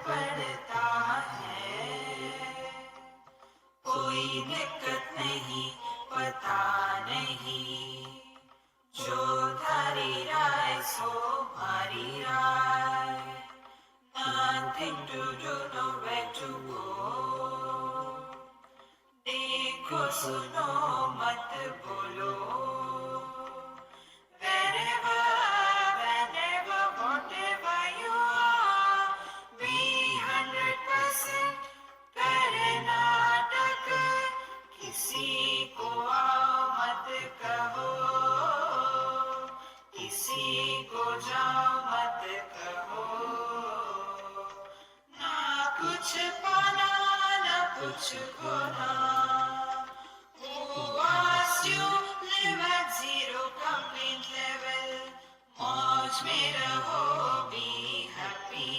पड़ता है। कोई दिक्कत नहीं, पता नहीं, जो धारी राय सो भारी राय। Nothing to do, nowhere to go. देखो सुनो मत बोलो, wherever, whenever, whatever you are, be 100% करे नाटक, किसी को आओ मत कहो, किसी को जाओ मत कहो। ना कुछ पाना ना कुछ खोना, who asked you live at zero complaint level, मौज में रहो, be happy.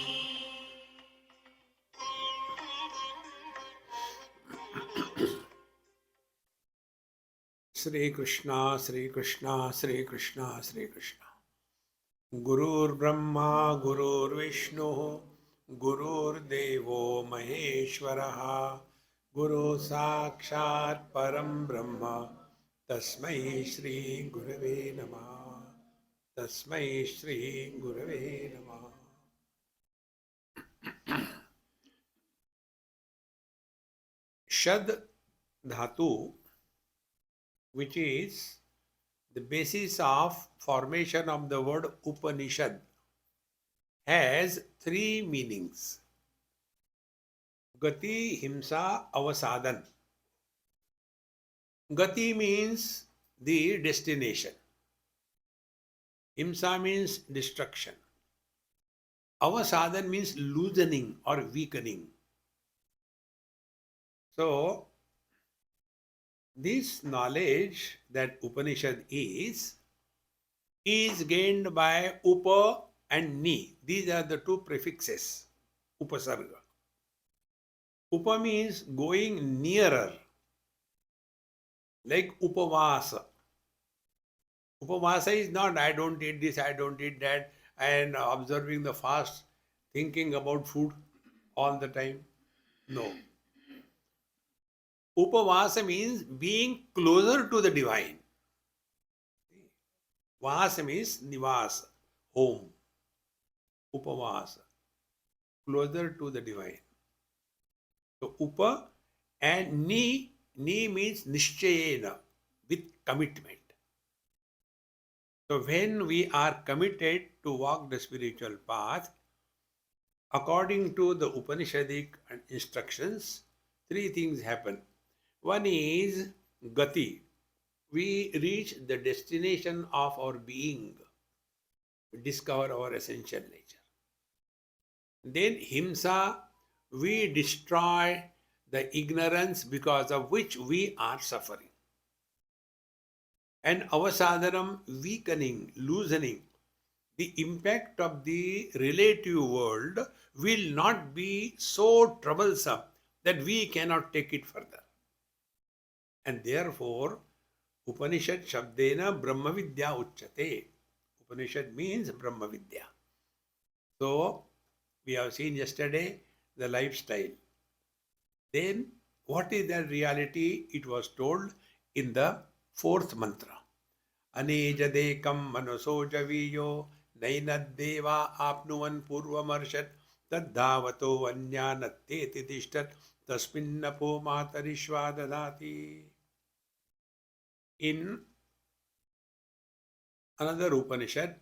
Sri Krishna, Sri Krishna, Sri Krishna, Sri Krishna. Gurur Brahma, Gurur Vishnu, Gurur Devo Maheshwaraha, Guru Sakshat Param Brahma, Tasmai Shri Gurave Namah, Tasmai Shri Gurave Namah. Shad Dhatu, which is the basis of formation of the word Upanishad, has three meanings. Gati, Himsa, Avasadan. Gati means the destination. Himsa means destruction. Avasadan means loosening or weakening. So, this knowledge that Upanishad is gained by Upa and Ni. These are the two prefixes, Upasarga. Upa means going nearer, like Upavasa. Upavasa is not I don't eat this, I don't eat that, and observing the fast, thinking about food all the time. No. Upavasa means being closer to the divine. Vasa means nivas, home. Upavasa, closer to the divine. So Upa and Ni means Nishchayena, with commitment. So when we are committed to walk the spiritual path, according to the Upanishadic instructions, three things happen. One is Gati. We reach the destination of our being, discover our essential nature. Then Himsa, we destroy the ignorance because of which we are suffering. And Avasadanam, weakening, loosening. The impact of the relative world will not be so troublesome that we cannot take it further. And therefore, Upanishad Shabdena Brahma Vidya Uchyate. Upanishad means Brahma Vidya. So, we have seen yesterday the lifestyle. Then, what is that reality? It was told in the fourth mantra. Anejadekam manaso javiyo nainadeva apnuvan purvamarshat taddhavato anyanatte tishtat tasminnapo matarishva dadati. In another Upanishad,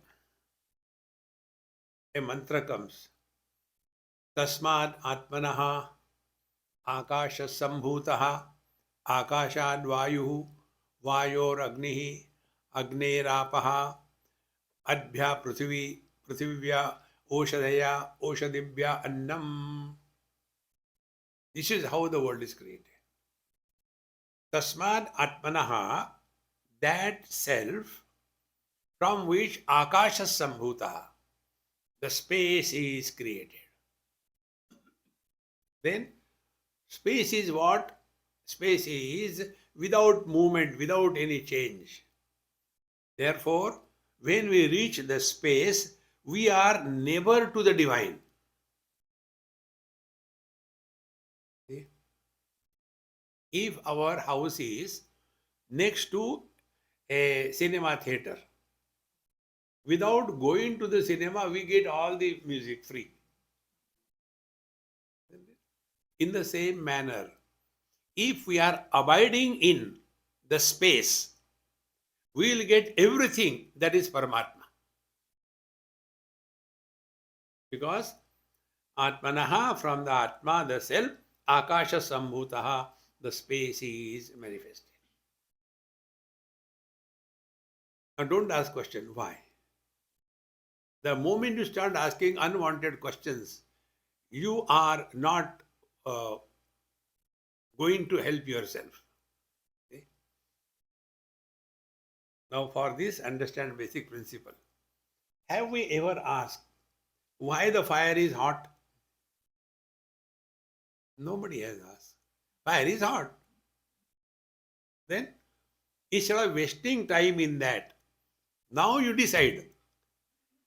a mantra comes. Tasmad atmanaha akasha sambhutaha akashad vayuhu vayor agnihi agnerapah adbhya prithivya oshadaya oshadibhya annam. This is how the world is created. Tasmad atmanaha, that self from which akasha sambhuta, the space is created. Then space is what? Space is without movement, without any change. Therefore, when we reach the space, we are never to the divine. If our house is next to a cinema theater, without going to the cinema, we get all the music free. In the same manner, if we are abiding in the space, we will get everything that is Paramatma. Because Atmanaha, from the Atma, the self, Akasha Sambhutaha, the space is manifested. Now don't ask question, why? The moment you start asking unwanted questions, you are not going to help yourself. Okay? Now for this, understand basic principle. Have we ever asked why the fire is hot? Nobody has asked. Fire is hot. Then, instead of wasting time in that, now you decide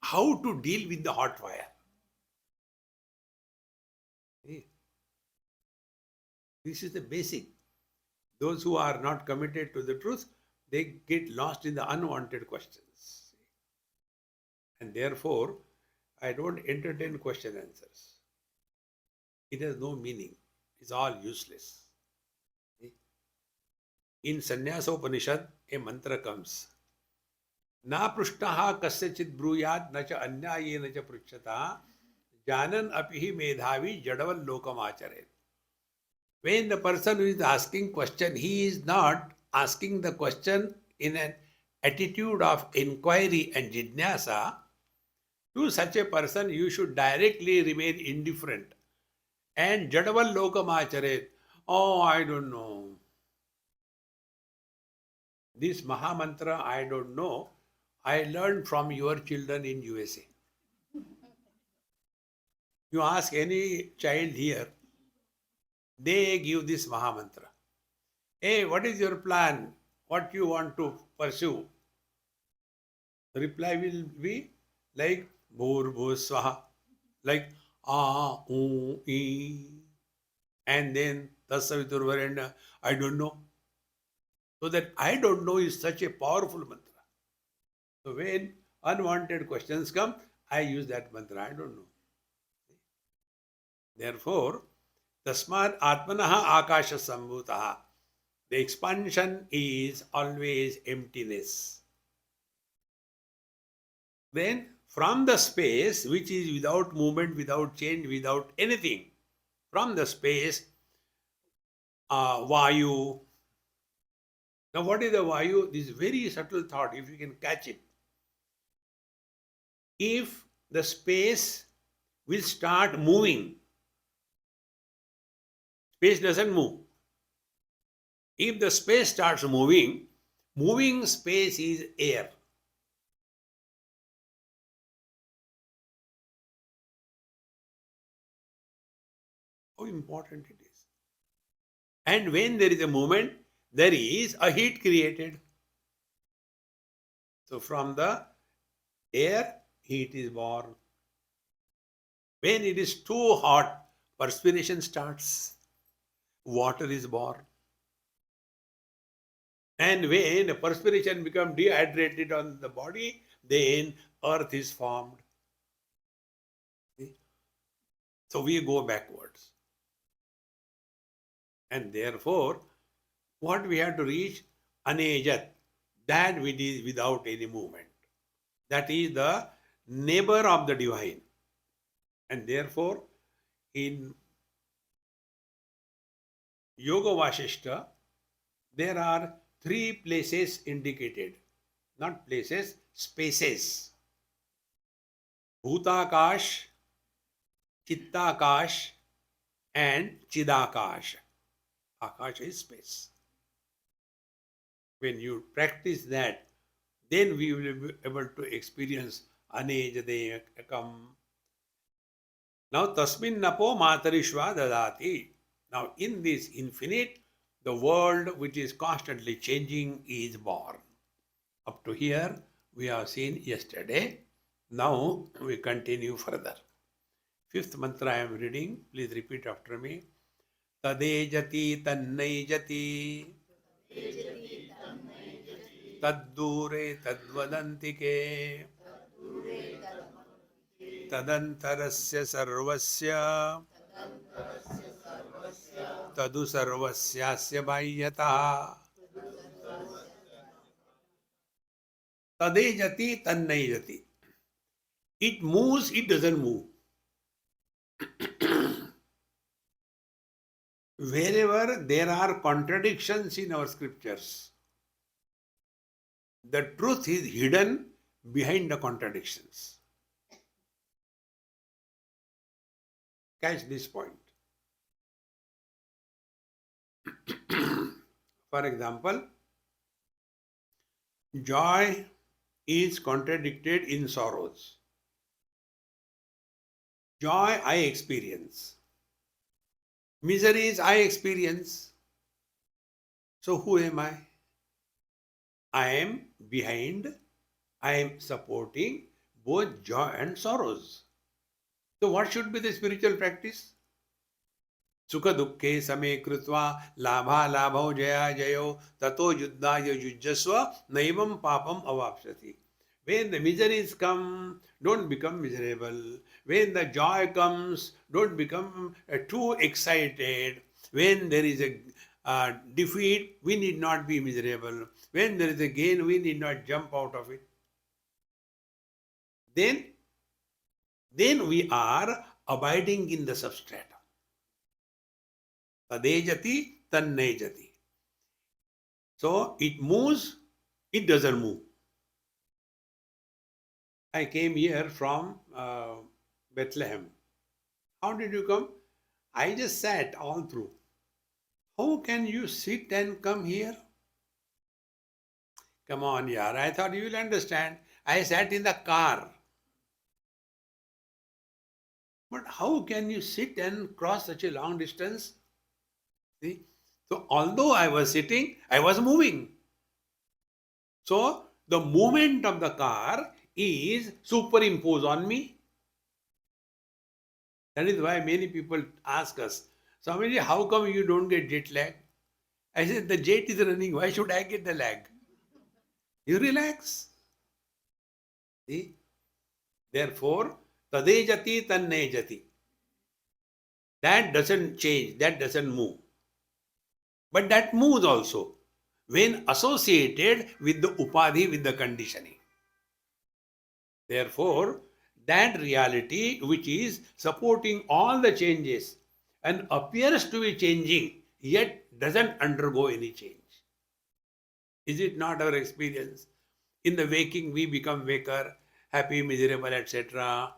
how to deal with the hot fire. Okay? This is the basic. Those who are not committed to the truth, they get lost in the unwanted questions. And therefore, I don't entertain question answers. It has no meaning. It's all useless. In Sannyasa Upanishad, a mantra comes. Na prushtaha kasyachit bruyat na cha anyayena cha pruchata janan apihi medhavi jadaval lokam acharet. When the person who is asking question, he is not asking the question in an attitude of inquiry and jidnyasa. To such a person, you should directly remain indifferent. And jadaval lokam acharet. Oh, I don't know. This Mahamantra, I don't know. I learned from your children in USA. You ask any child here, they give this Mahamantra. Hey, what is your plan? What you want to pursue? The reply will be like Bhur Bhur Swaha, like Ah, E, and then Tasavitur Varenda, I don't know. So that I don't know is such a powerful mantra. So when unwanted questions come, I use that mantra, I don't know. Therefore, Tasmat Atmanaha Akasha Sambhutaha. The expansion is always emptiness. Then from the space, which is without movement, without change, without anything, from the space, Vayu. Now what is the Vayu? This very subtle thought, if you can catch it. If the space will start moving, space doesn't move. If the space starts moving, moving space is air. How important it is. And when there is a movement, there is a heat created. So from the air, heat is born. When it is too hot, perspiration starts. Water is born. And when the perspiration becomes dehydrated on the body, then earth is formed. So we go backwards. And therefore, what we have to reach? Anejat, that which is without any movement. That is the neighbor of the divine. And therefore, in Yoga Vasishta, there are 3 places indicated. Not places, spaces. Bhutakash, Chittakash, and Chidakash. Akash is space. When you practice that, then we will be able to experience Anejadekam. Now, Tasmin Napo Matarishva Dadati. Now, in this infinite, the world which is constantly changing is born. Up to here, we have seen yesterday. Now, we continue further. 5th mantra I am reading. Please repeat after me. तदेजति तन्नैजति तद्दूरे तद्वदन्ति के तदन्तरस्य सर्वस्य तदु सर्वस्यास्य बाह्यतः तदेजति तन्नैजति. It moves, it doesn't move. Wherever there are contradictions in our scriptures, the truth is hidden behind the contradictions. Catch this point. For example, joy is contradicted in sorrows. Joy I experience. Miseries I experience. So who am I? I am behind, I am supporting both joy and sorrows. So what should be the spiritual practice? Sukha dukkhe same krutva labha labho jaya jayo tato yuddhaya yujjasva naivam papam avapsati. When the miseries come, don't become miserable. When the joy comes, don't become too excited. When there is a defeat, we need not be miserable. When there is a gain, we need not jump out of it. Then we are abiding in the substratum. Tadejati tannejati. So it moves, it doesn't move. I came here from Bethlehem. How did you come? I just sat all through. How can you sit and come here? Come on, yaar. I thought you will understand. I sat in the car. But how can you sit and cross such a long distance? See? So although I was sitting, I was moving. So the movement of the car is superimposed on me. That is why many people ask us, Swamiji, how come you don't get jet lag? I said, the jet is running. Why should I get the lag? You relax. See? Therefore, tadejati tannejati. That doesn't change. That doesn't move. But that moves also when associated with the upadhi, with the conditioning. Therefore, that reality which is supporting all the changes and appears to be changing yet doesn't undergo any change. Is it not our experience? In the waking, we become waker, happy, miserable, etc.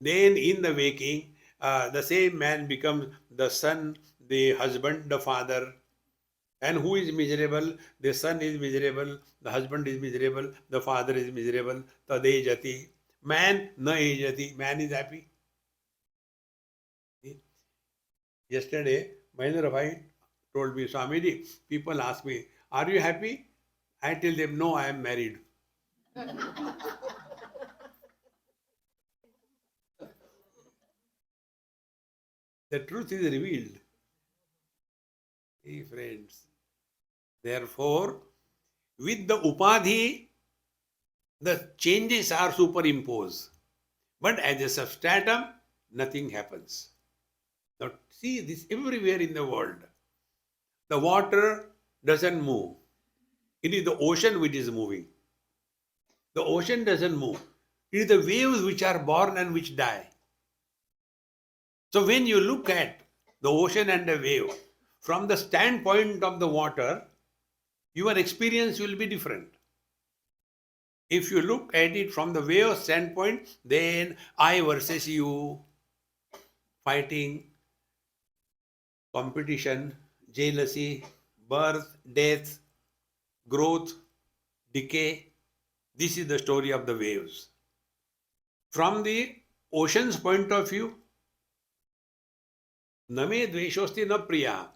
Then in the waking, the same man becomes the son, the husband, the father. And who is miserable? The son is miserable, the husband is miserable, the father is miserable. Tadejati. Man na ejati. Man is happy. Yesterday, Mahendra Bhai told me, Swamiji, people ask me, are you happy? I tell them, no, I am married. The truth is revealed. Hey friends, therefore, with the upadhi, the changes are superimposed. But as a substratum, nothing happens. Now, see this everywhere in the world. The water doesn't move. It is the ocean which is moving. The ocean doesn't move. It is the waves which are born and which die. So when you look at the ocean and the wave, from the standpoint of the water, your experience will be different. If you look at it from the wave standpoint, then I versus you, fighting, competition, jealousy, birth, death, growth, decay. This is the story of the waves. From the ocean's point of view, Name dveshosti na priya.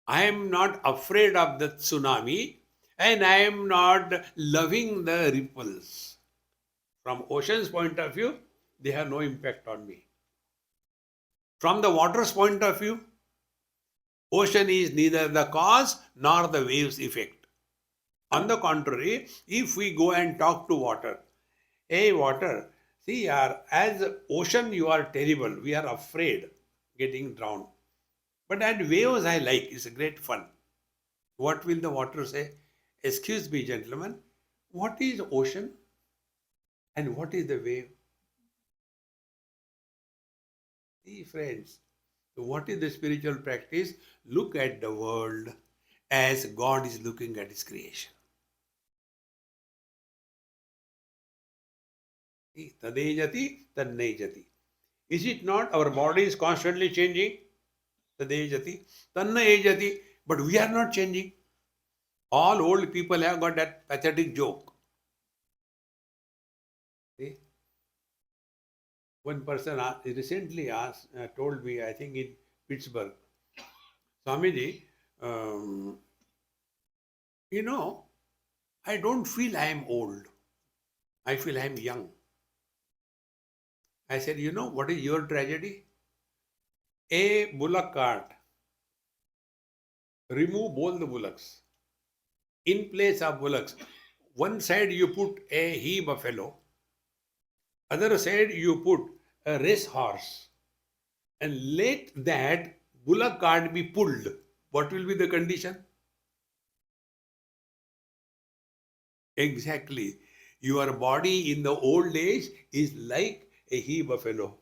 I am not afraid of the tsunami and I am not loving the ripples. From ocean's point of view, they have no impact on me. From the water's point of view, ocean is neither the cause nor the waves effect. On the contrary, if we go and talk to water, hey water, see as ocean you are terrible, we are afraid getting drowned. But at waves I like, it's a great fun. What will the water say? Excuse me, gentlemen, what is ocean and what is the wave? See, friends, what is the spiritual practice? Look at the world as God is looking at His creation. See, Tadejati, Tannejati. Is it not? Our body is constantly changing. Tadejati, Tannejati. But we are not changing. All old people have got that pathetic joke. See? One person recently told me, I think in Pittsburgh, Swamiji, um, you know, I don't feel I am old. I feel I am young. I said, you know, what is your tragedy? A bullock cart, remove both the bullocks. In place of bullocks, one side you put a he buffalo, other side you put a race horse, and let that bullock cart be pulled. What will be the condition? Exactly. Your body in the old age is like a he buffalo,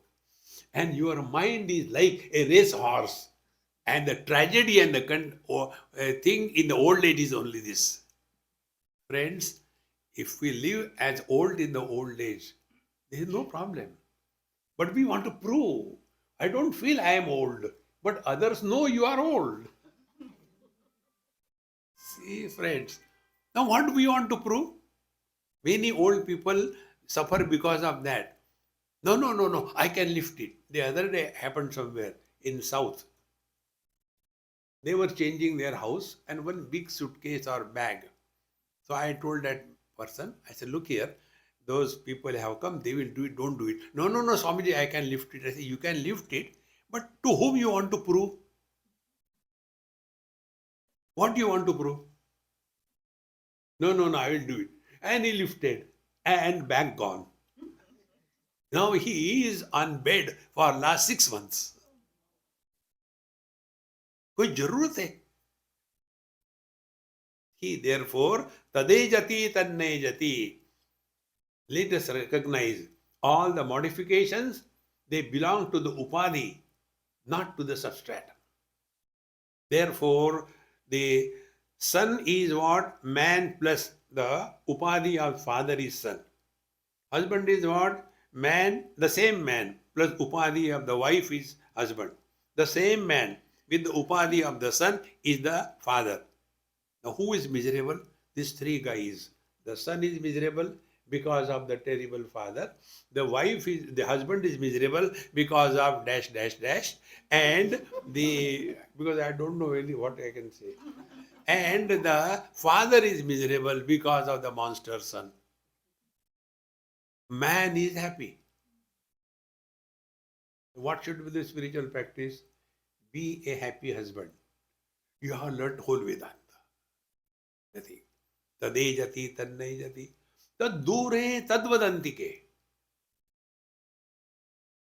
and your mind is like a race horse. And the tragedy and the thing in the old age is only this. Friends, if we live as old in the old age, there is no problem. But we want to prove. I don't feel I am old, but others know you are old. See, friends. Now, what do we want to prove? Many old people suffer because of that. No, no, no, no, I can lift it. The other day happened somewhere in South. They were changing their house and one big suitcase or bag. So I told that person, I said, look here, those people have come, they will do it, don't do it. No, no, no, Swamiji, I can lift it. I said, you can lift it, but to whom you want to prove? What do you want to prove? No, no, no, I will do it. And he lifted and bag gone. Now he is on bed for last 6 months. कोई जरूरत है? He therefore tadejati tannejati. Let us recognize all the modifications, they belong to the upadhi, not to the substratum. Therefore, the son is what? Man plus the upadhi of father is son. Husband is what? Man, the same man plus upadhi of the wife is husband. The same man with the upadhi of the son is the father. Now, who is miserable? These three guys. The son is miserable because of the terrible father. The husband is miserable because of dash, dash, dash. And because I don't know really what I can say. And the father is miserable because of the monster son. Man is happy. What should be the spiritual practice? Be a happy husband. You have learned whole Vedanta. Nothing. Tadejati, tannejati. Tad dure tadvadantike.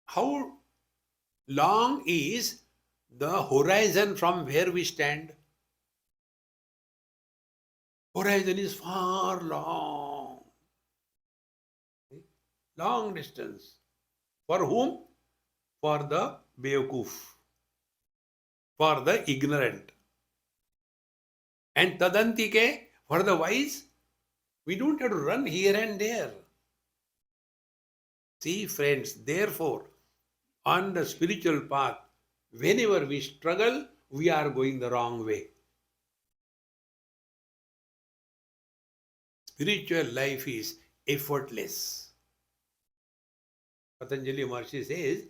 How long is the horizon from where we stand? Horizon is far long. Long distance. For whom? For the Beokoof. For the ignorant. And tadantike, for the wise, we don't have to run here and there. See, friends, therefore, on the spiritual path, whenever we struggle, we are going the wrong way. Spiritual life is effortless. Patanjali Maharshi says,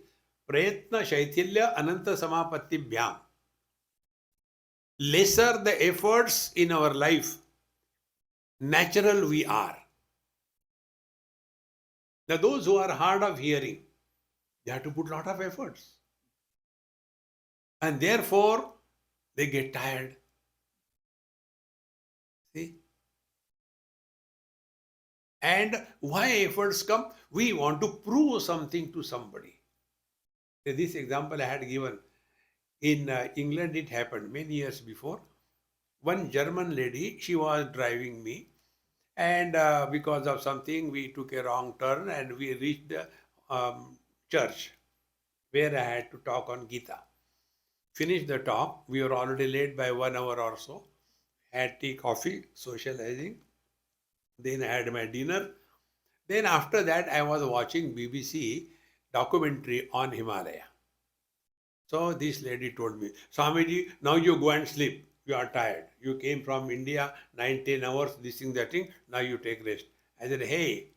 Prayatna Shaitilya Ananta Samapatti Bhyam. Lesser the efforts in our life, natural we are. Now, those who are hard of hearing, they have to put lot of efforts. And therefore, they get tired. See? And why efforts come? We want to prove something to somebody. This example I had given. In England, it happened many years before. One German lady, she was driving me, and because of something, we took a wrong turn and we reached the church where I had to talk on Gita. Finished the talk. We were already late by 1 hour or so. Had tea, coffee, socializing. Then I had my dinner. Then after that, I was watching BBC documentary on Himalaya. So this lady told me, Swamiji, now you go and sleep. You are tired. You came from India, 9-10 hours, this thing, that thing. Now you take rest. I said, hey,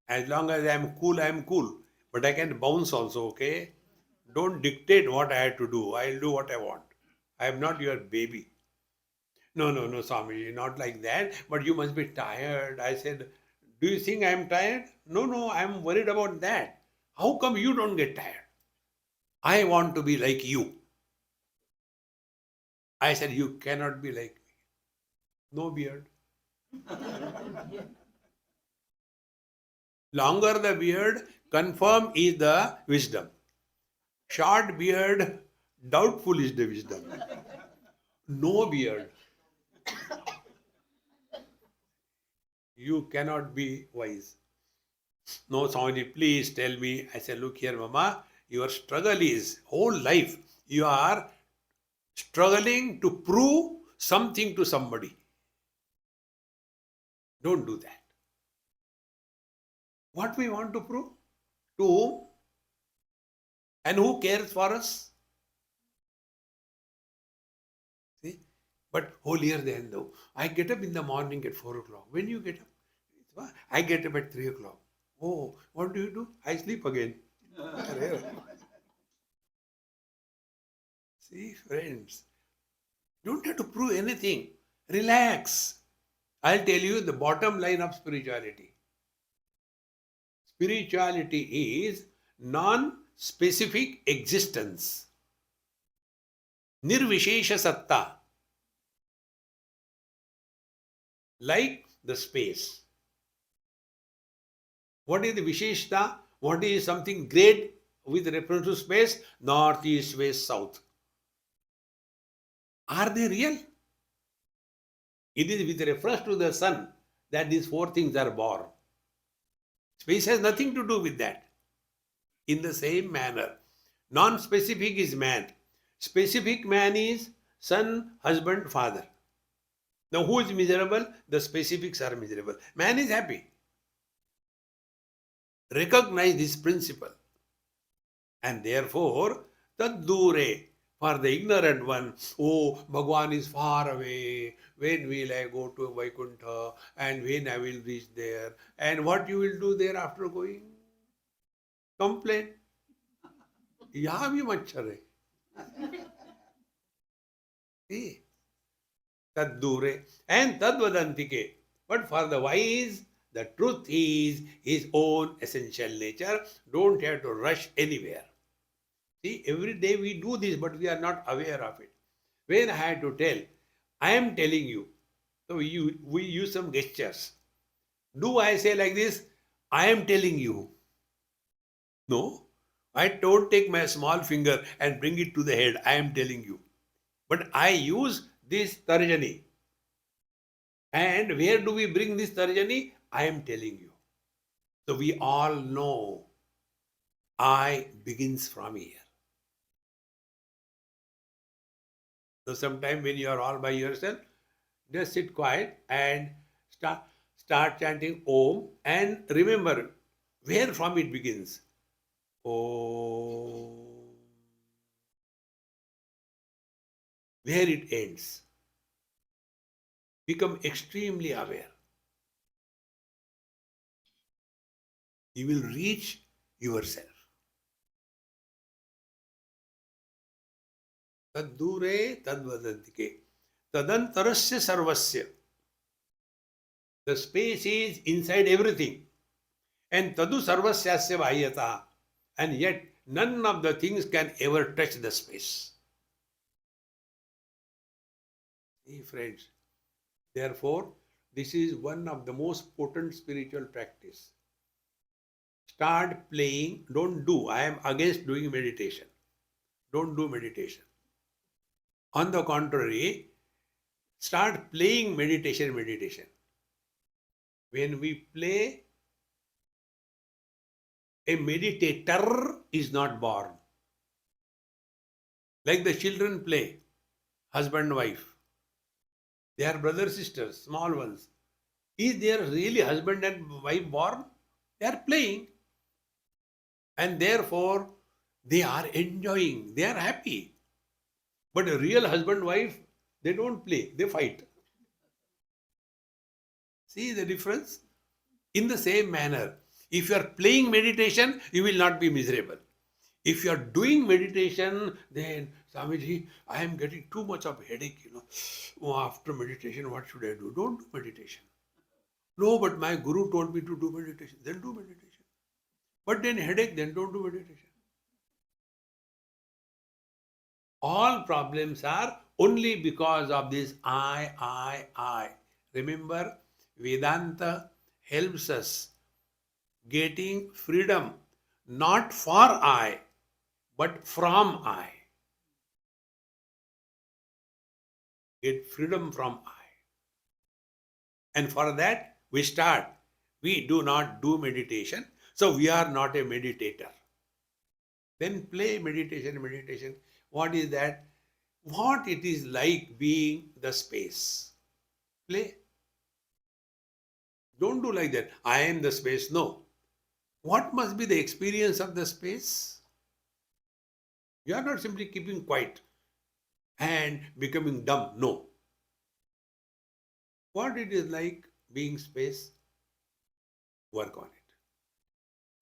as long as I am cool. But I can bounce also, okay? Don't dictate what I have to do. I'll do what I want. I am not your baby. No, no, no, Swamiji, not like that. But you must be tired. I said, do you think I am tired? No, no, I am worried about that. How come you don't get tired? I want to be like you. I said, you cannot be like me. No beard. Longer the beard, confirm is the wisdom. Short beard, doubtful is the wisdom. No beard, you cannot be wise. No, Swamiji, please tell me. I said, look here, Mama, your struggle is whole life. You are struggling to prove something to somebody. Don't do that. What we want to prove? To whom? And who cares for us? See? But holier than thou. I get up in the morning at 4 o'clock. When you get up? I get up at 3 o'clock. Oh, what do you do? I sleep again. See, friends, don't have to prove anything. Relax. I'll tell you the bottom line of spirituality. Spirituality is non-specific existence. Nirvishesha satta. Like the space. What is the Visheshta? What is something great with reference to space? North, east, west, south. Are they real? It is with reference to the sun that these four things are born. Space has nothing to do with that. In the same manner, non-specific is man. Specific man is son, husband, father. Now who is miserable? The specifics are miserable. Man is happy. Recognize this principle. And therefore, taddure, for the ignorant one, oh, Bhagwan is far away. When will I go to Vaikuntha? And when I will reach there? And what you will do there after going? Complain. यहाँ भी मच्छर है. See? Taddure and tadvadantike. But for the wise, the truth is his own essential nature. Don't have to rush anywhere. See, every day we do this, but we are not aware of it. When I had to tell, I am telling you. So we use some gestures. Do I say like this? I am telling you. No. I don't take my small finger and bring it to the head. I am telling you. But I use this tarjani. And where do we bring this tarjani? I am telling you. So we all know I begins from here. So sometime when you are all by yourself, just sit quiet and start chanting Om and remember where from it begins. Om. Where it ends. Become extremely aware. You will reach yourself. Taddure tadvadantike. Tadantarasya sarvasya. The space is inside everything. And tadu sarvasyasya vahyata. And yet none of the things can ever touch the space. Hey friends, therefore, this is one of the most potent spiritual practice. Start playing, don't do. I am against doing meditation. Don't do meditation. On the contrary, start playing meditation. When we play, a meditator is not born. Like the children play, husband, wife. They are brother, sisters, small ones. Is there really husband and wife born? They are playing. And therefore, they are enjoying. They are happy. But a real husband, wife, they don't play. They fight. See the difference? In the same manner, if you are playing meditation, you will not be miserable. If you are doing meditation, then Swamiji, I am getting too much of headache. Oh, after meditation, what should I do? Don't do meditation. No, but my guru told me to do meditation. Then do meditation. But then headache, then don't do meditation. All problems are only because of this I. Remember, Vedanta helps us getting freedom not for I, but from I. Get freedom from I. And for that, we start. We do not do meditation, so we are not a meditator. Then play meditation. What is that? What it is like being the space. Play. Don't do like that. I am the space. No. What must be the experience of the space? You are not simply keeping quiet and becoming dumb. No. What it is like being space, work on it.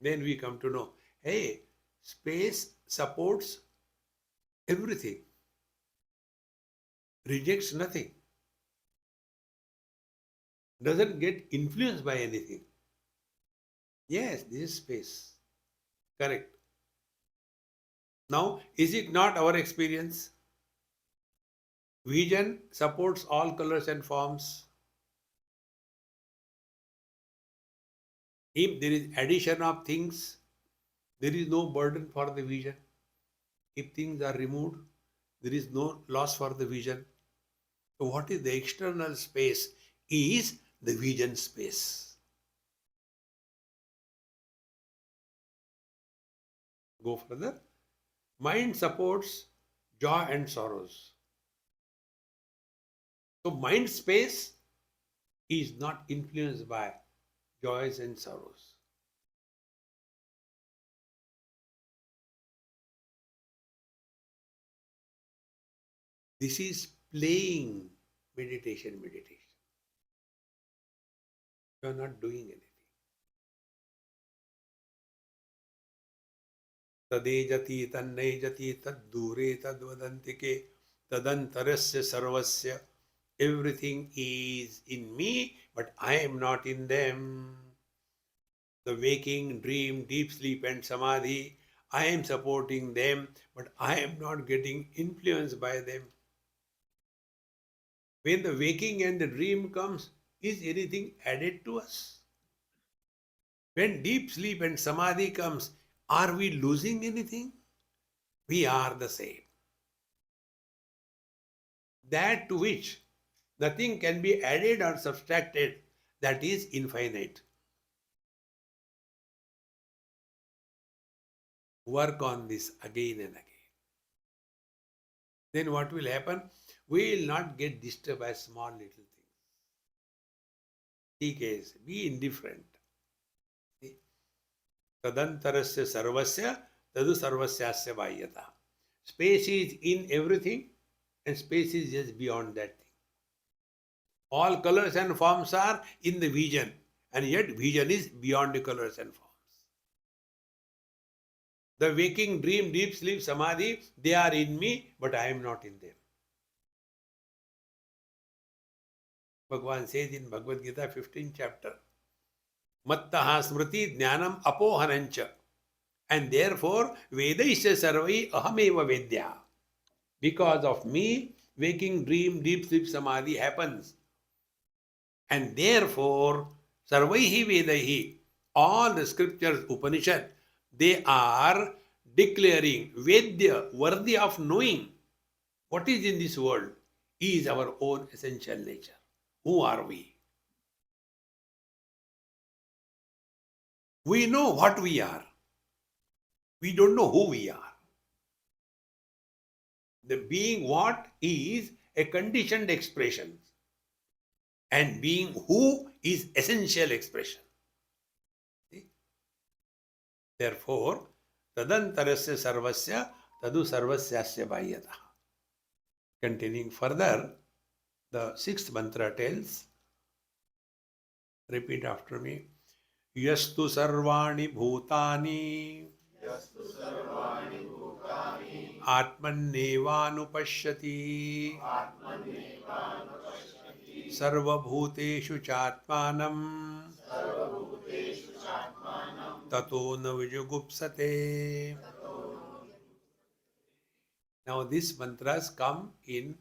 Then we come to know, hey, space supports everything, rejects nothing, doesn't get influenced by anything. Yes, this is space. Correct. Now, is it not our experience? Vision supports all colors and forms. If there is addition of things, there is no burden for the vision. If things are removed, there is no loss for the vision. So what is the external space is the vision space. Go further. Mind supports joy and sorrows. So mind space is not influenced by joys and sorrows. This is playing meditation. You are not doing anything. Tadejati tannejati taddure tadvadantike tadantarasya sarvasya. Everything is in me, but I am not in them. The waking, dream, deep sleep and samadhi, I am supporting them, but I am not getting influenced by them. When the waking and the dream comes, is anything added to us? When deep sleep and samadhi comes, are we losing anything? We are the same. That to which nothing can be added or subtracted, that is infinite. Work on this again and again. Then what will happen? We will not get disturbed by small little things. Be indifferent. Tadantarasya sarvasya tadu sarvasyasya vahyata. Space is in everything and space is just beyond that thing. All colors and forms are in the vision, and yet vision is beyond the colors and forms. The waking, dream, deep sleep, samadhi, they are in me, but I am not in them. Bhagavan says in Bhagavad Gita 15th chapter, Mattaha smriti jnanam apohanancha. And therefore, Vedaisya sarvai ahameva vedya. Because of me, waking dream, deep sleep samadhi happens. And therefore, Sarvaihi Vedahi, all the scriptures, Upanishad, they are declaring Vedya, worthy of knowing what is in this world, is our own essential nature. Who are we? We know what we are. We don't know who we are. The being what is a conditioned expression, and being who is essential expression. See? Therefore, tadantarasya sarvasya tadu sarvasyasya bahyatah. Continuing further, the sixth mantra tells, repeat after me, yastu sarvani bhutani atmannevanupashyati sarvabhuteshu chatmanam tato na vijugupsate. Now these mantras come in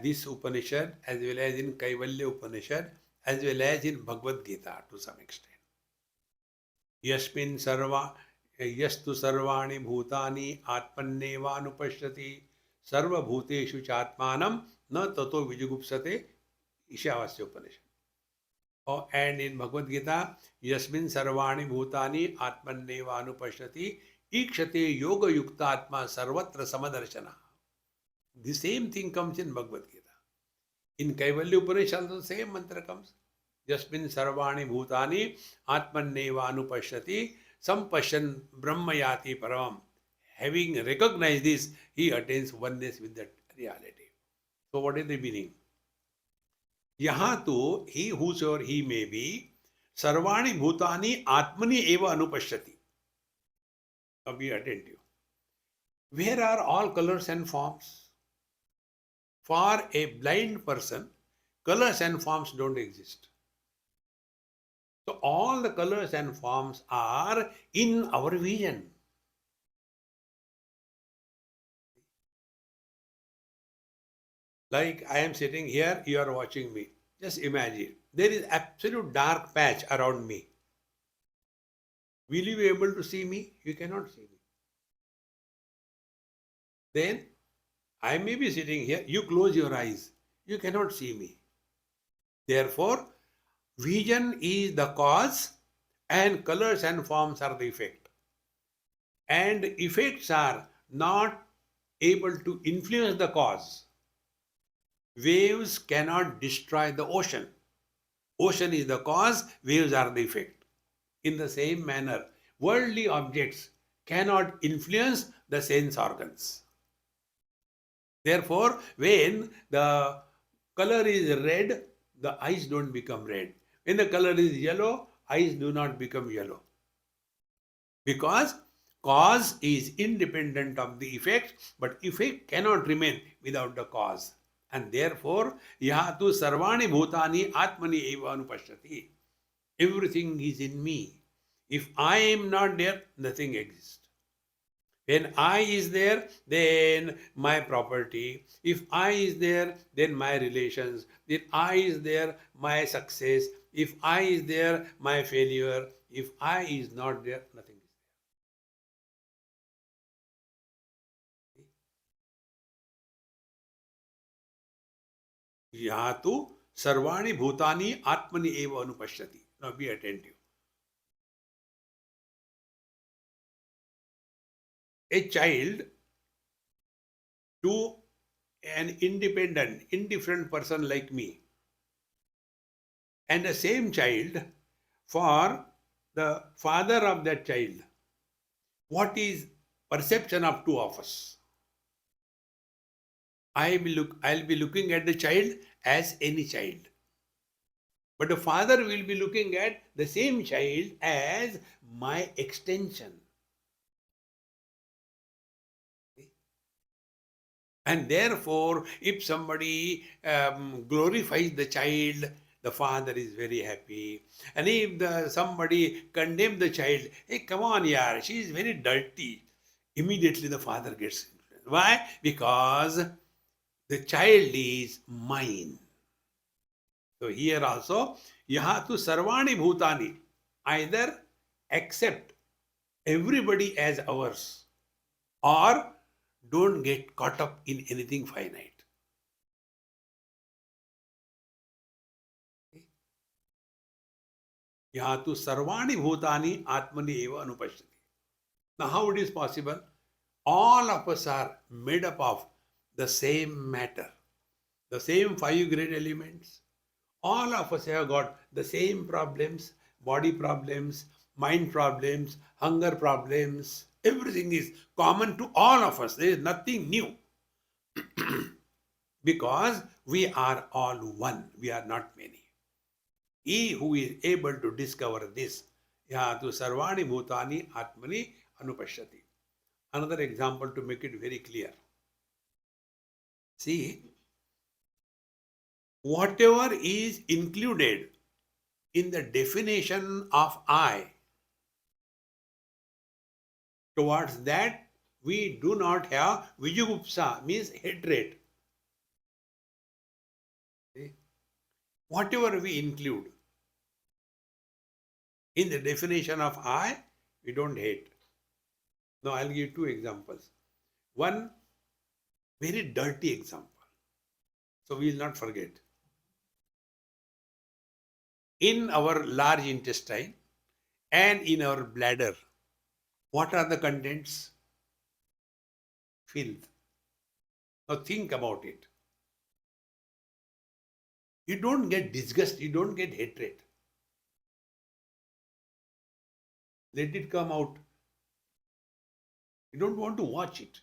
this Upanishad as well as in Kaivalya Upanishad as well as in Bhagavad Gita to some extent. Yasmin sarva yastu sarvani bhutani atmannevanupashyati sarva bhuteshu chatmanam na tato vijugupsate Ishavasya Upanishad. Oh, and in Bhagavad Gita, Yasmin Sarvani Bhutani Atmanneva Anupashyati Ikshate Yoga Yukta Atma Sarvatra Samadarshana. The same thing comes in Bhagavad Gita. In Kaivalya Upanishad, the same mantra comes. Yasmin Sarvani Bhutani Atmanneva Anupashyati Sampashan Brahmayati Param. Having recognized this, he attains oneness with that reality. So what is the meaning? यहाँ तो he whosoever he may be सर्वाणि भूतानि आत्मनि एव अनुपश्यति. Now be attentive. Where are all colors and forms? For a blind person, colors and forms don't exist. So all the colors and forms are in our vision. Like I am sitting here, you are watching me. Just imagine, there is absolute dark patch around me. Will you be able to see me? You cannot see me. Then I may be sitting here, you close your eyes. You cannot see me. Therefore, vision is the cause and colors and forms are the effect. And effects are not able to influence the cause. Waves cannot destroy the ocean. Ocean is the cause, waves are the effect. In the same manner, worldly objects cannot influence the sense organs. Therefore, when the color is red, the eyes don't become red. When the color is yellow, eyes do not become yellow. Because cause is independent of the effect, but effect cannot remain without the cause. And therefore, yahatu sarvani bhutani atmani eva anupashyati. Everything is in me. If I am not there, nothing exists. When I is there, then my property. If I is there, then my relations. If I is there, my success. If I is there, my failure. If I is not there, nothing is there. Yahatu sarvani bhutani atmani eva anupashyati. Now be attentive. A child to an independent, indifferent person like me, and the same child for the father of that child. What is perception of two of us? I'll be looking at the child as any child. But the father will be looking at the same child as my extension. And therefore, if somebody glorifies the child, the father is very happy. And if somebody condemns the child, hey, come on, yaar, she is very dirty. Immediately the father gets influenced. Why? Because The child is mine. So here also, yaha tu sarvani bhutani. Either accept everybody as ours or don't get caught up in anything finite. Yaha tu sarvani bhutani atmani eva anupashyati. Now, how it is possible? All of us are made up of the same matter, the same five great elements. All of us have got the same problems, body problems, mind problems, hunger problems. Everything is common to all of us. There is nothing new. Because we are all one, we are not many. He who is able to discover this, yatu sarvani bhutani atmani anupashyati. Another example to make it very clear. See, whatever is included in the definition of I, towards that we do not have vijugupsa, means hatred. See? Whatever we include in the definition of I, we don't hate. Now I'll give two examples. One very dirty example, so we will not forget. In our large intestine and in our bladder, what are the contents? Filth. Now think about it. You don't get disgust, you don't get hatred. Let it come out. You don't want to watch it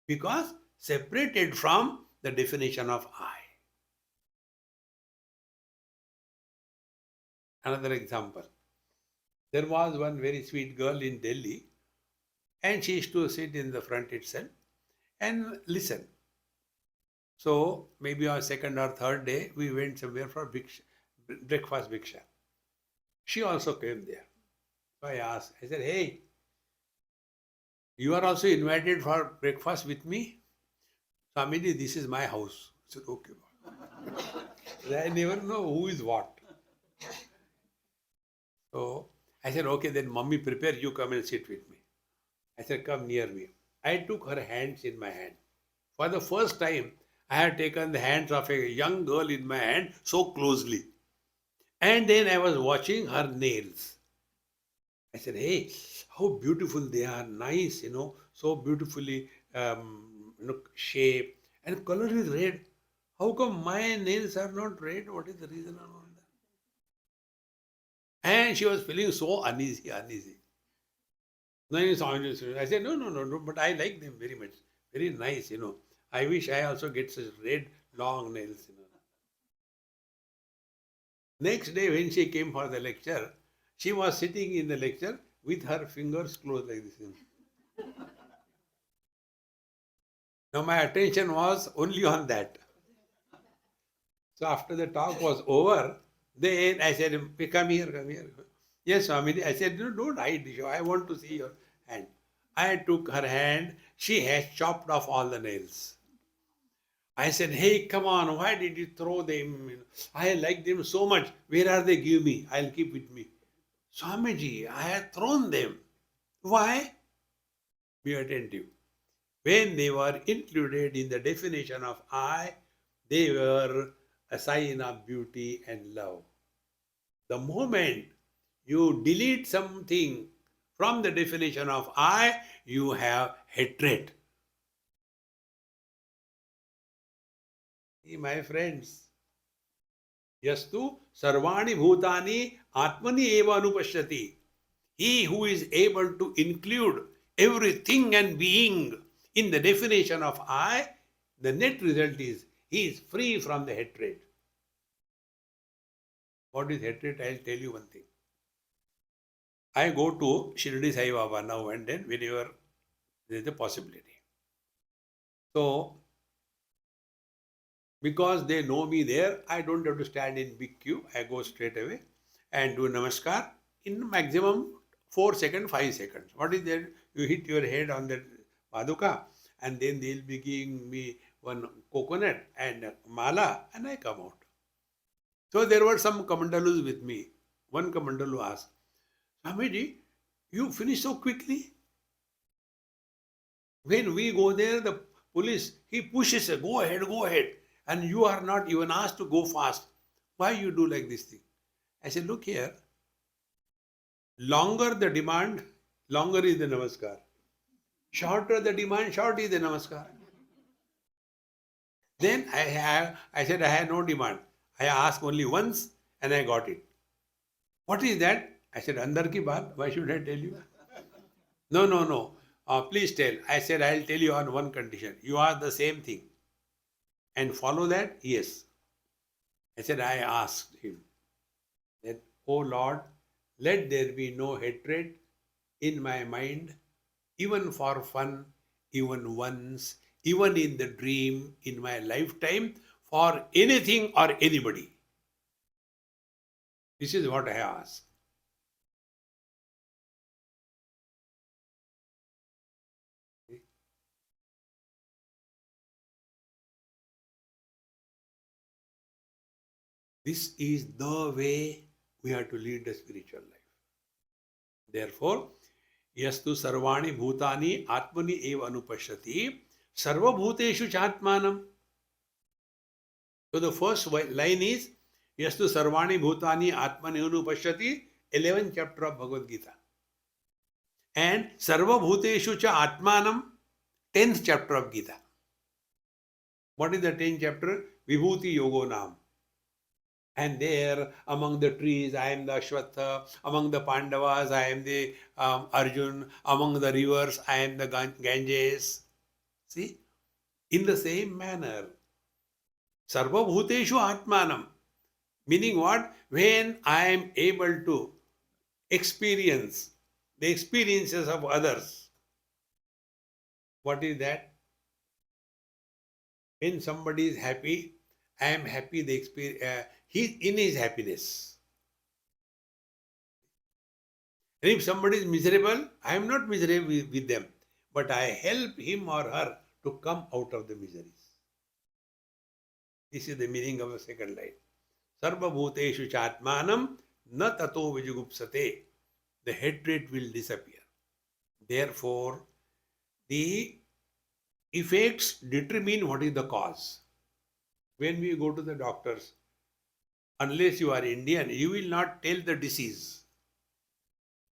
because separated from the definition of I. Another example. There was one very sweet girl in Delhi and she used to sit in the front itself and listen. So maybe on second or third day we went somewhere for breakfast bhiksha. She also came there. So I asked, I said, hey, you are also invited for breakfast with me? Swamiji, this is my house. I said, okay. I never know who is what. So I said, okay, then mommy prepare, you come and sit with me. I said, come near me. I took her hands in my hand. For the first time, I had taken the hands of a young girl in my hand so closely. And then I was watching her nails. I said, hey, how beautiful they are, nice, so beautifully shaped. And color is red. How come my nails are not red? What is the reason around that? And she was feeling so uneasy. I said, no, but I like them very much. Very nice, I wish I also get such red, long nails, Next day when she came for the lecture, she was sitting in the lecture with her fingers closed like this. Now my attention was only on that. So after the talk was over, then I said, come here. Yes, Swami. I said, no, don't hide. I want to see your hand. I took her hand. She has chopped off all the nails. I said, hey, come on. Why did you throw them? I like them so much. Where are they? Give me. I'll keep with me. Swamiji, I have thrown them. Why? Be attentive. When they were included in the definition of I, they were a sign of beauty and love. The moment you delete something from the definition of I, you have hatred. My friends, yastu sarvani bhutani atmani eva anupashyati. He who is able to include everything and being in the definition of I, the net result is he is free from the hatred. What is hatred? I'll tell you one thing. I go to Shirdi Sai Baba now and then whenever there is a possibility. So, because they know me there, I don't have to stand in big queue. I go straight away and do namaskar in maximum 4 seconds, 5 seconds. What is that? You hit your head on the paduka and then they'll be giving me one coconut and a mala, and I come out. So there were some Kamandalus with me. One Kamandalu asked, Swamiji, you finish so quickly? When we go there, the police, he pushes, go ahead, go ahead. And you are not even asked to go fast. Why you do like this thing? I said, look here, longer the demand, longer is the namaskar. Shorter the demand, short is the namaskar. Then I said I had no demand. I asked only once and I got it. What is that? I said, Andar ki baat, why should I tell you? No, no, no. Please tell. I said, I'll tell you on one condition. You ask the same thing and follow that? Yes. I said, I asked him that, oh Lord, let there be no hatred in my mind, even for fun, even once, even in the dream, in my lifetime, for anything or anybody. This is what I ask. This is the way we have to lead the spiritual life. Therefore, yastu sarvani bhutani atmani eva anupashyati sarvabhuteshu chatmanam. So the first line is yastu sarvani bhutani atmani anupashyati, 11th chapter of Bhagavad Gita. And sarvabhuteshu cha atmanam, 10th chapter of Gita. What is the 10th chapter? Vibhuti Yogo Nam. And there, among the trees, I am the Ashwatha. Among the Pandavas, I am the Arjun. Among the rivers, I am the Ganges. See? In the same manner, Sarva Bhuteshu Atmanam. Meaning what? When I am able to experience the experiences of others. What is that? When somebody is happy, I am happy the experience. He in his happiness. And if somebody is miserable, I am not miserable with them, but I help him or her to come out of the miseries. This is the meaning of the second line. Sarva bhuteshu chatmanam na tato vijugupsate. The hatred will disappear. Therefore, the effects determine what is the cause. When we go to the doctors, unless you are Indian, you will not tell the disease.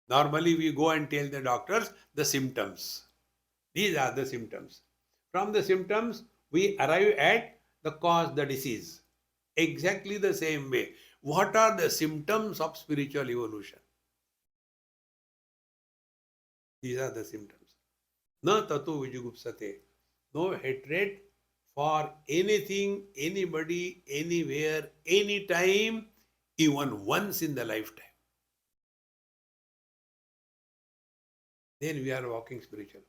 Normally, we go and tell the doctors the symptoms. These are the symptoms. From the symptoms, we arrive at the cause, the disease. Exactly the same way. What are the symptoms of spiritual evolution? These are the symptoms. Na tatu vijugupsate. No hatred for anything, anybody, anywhere, anytime, even once in the lifetime. Then we are walking spiritual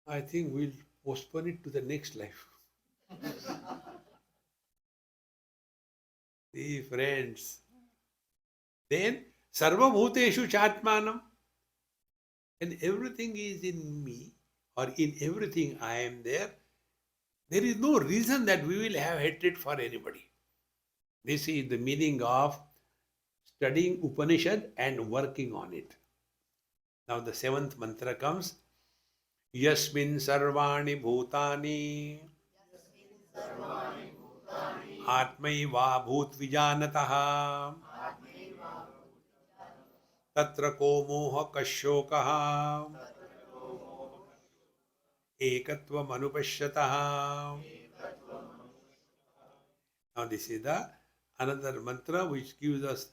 path. I think we'll postpone it to the next life. See, friends. Then, Sarva Bhuteshu Chatmanam. And everything is in me, or in everything I am there. There is no reason that we will have hatred for anybody. This is the meaning of studying Upanishad and working on it. Now the 7th mantra comes. Yasmin sarvani bhutani atmaiva bhut vijanataha tatra ko moha kashokaha ekatvam anupashyataha. Now this is the another mantra which gives us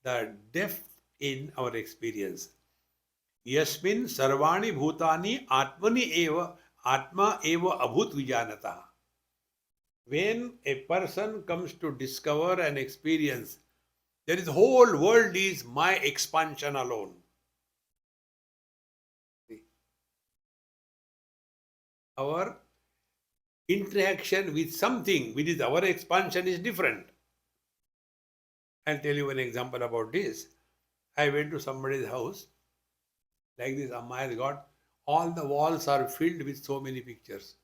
the depth in our experience. Yasmin sarvani bhutani atmani eva atma eva abhut vijanata. When a person comes to discover and experience, there is the whole world is my expansion alone. Our interaction with something which is our expansion is different. I'll tell you an example about this. I went to somebody's house. Like this, Amma has got all the walls are filled with so many pictures.